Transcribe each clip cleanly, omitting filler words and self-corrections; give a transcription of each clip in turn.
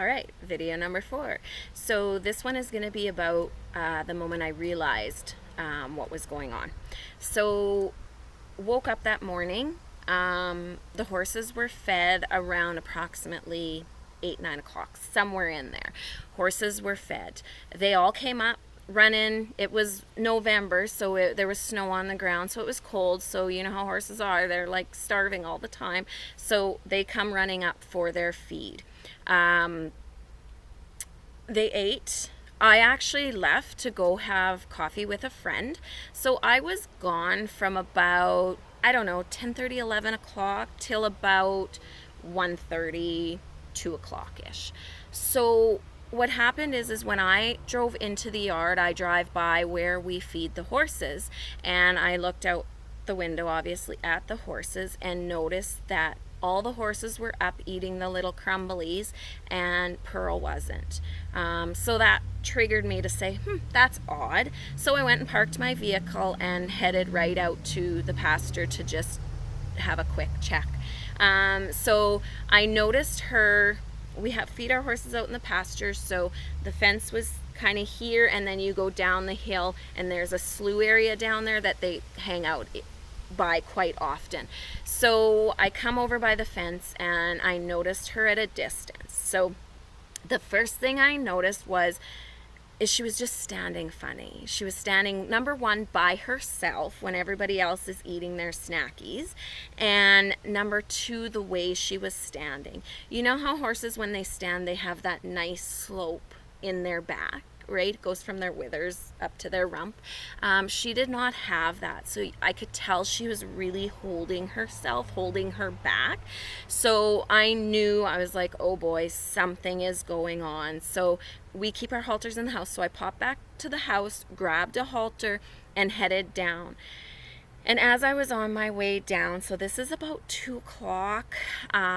All right, video number 4. So this one is going to be about the moment I realized what was going on. So woke up that morning. The horses were fed around approximately 8-9 o'clock, somewhere in there. Horses were fed. They all came up running. It was November, so there was snow on the ground, so it was cold. So you know how horses are, they're like starving all the time, so they come running up for their feed. They ate. I actually left to go have coffee with a friend, so I was gone from about, I don't know, 10:30, 11 o'clock till about 1:30, 2 o'clock ish. So what happened is when I drove into the yard, I drive by where we feed the horses, and I looked out the window obviously at the horses and noticed that all the horses were up eating the little crumblies and Pearl wasn't. So that triggered me to say, that's odd. So I went and parked my vehicle and headed right out to the pasture to just have a quick check. So I noticed her. We feed our horses out in the pasture, so the fence was kind of here, and then you go down the hill and there's a slough area down there that they hang out by quite often. So I come over by the fence and I noticed her at a distance. So the first thing I noticed is she was just standing funny. She was standing, number one, by herself when everybody else is eating their snackies, and number two, the way she was standing. You know how horses, when they stand, they have that nice slope in their back, right? It goes from their withers up to their rump. She did not have that, so I could tell she was really holding herself, holding her back. So I knew, I was like, oh boy, something is going on. So we keep our halters in the house, so I popped back to the house, grabbed a halter, and headed down. And as I was on my way down, so this is about 2 o'clock,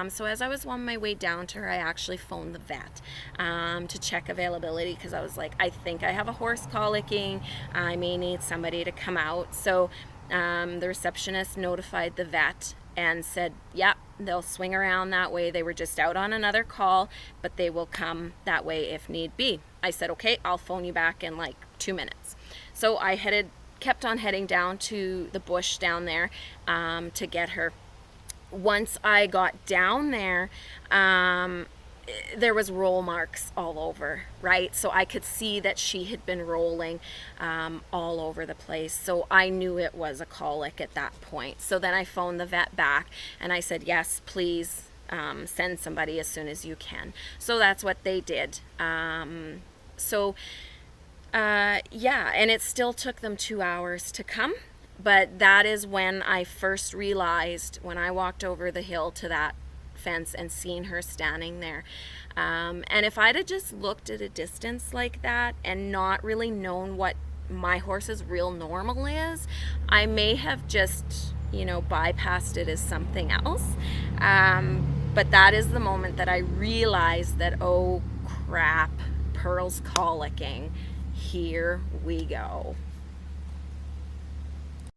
so as I was on my way down to her, I actually phoned the vet to check availability, because I was like, I think I have a horse colicking. I may need somebody to come out. So the receptionist notified the vet and said, yep, they'll swing around that way. They were just out on another call, but they will come that way if need be. I said, okay, I'll phone you back in like 2 minutes. So I kept on heading down to the bush down there to get her. Once I got down there, there was roll marks all over, right? So I could see that she had been rolling all over the place. So I knew it was a colic at that point. So then I phoned the vet back and I said, yes, please send somebody as soon as you can. So that's what they did. Yeah, and it still took them 2 hours to come, but that is when I first realized, when I walked over the hill to that fence and seen her standing there. And if I'd have just looked at a distance like that and not really known what my horse's real normal is, I may have just, bypassed it as something else. But that is the moment that I realized that, oh crap, Pearl's colicking. Here we go.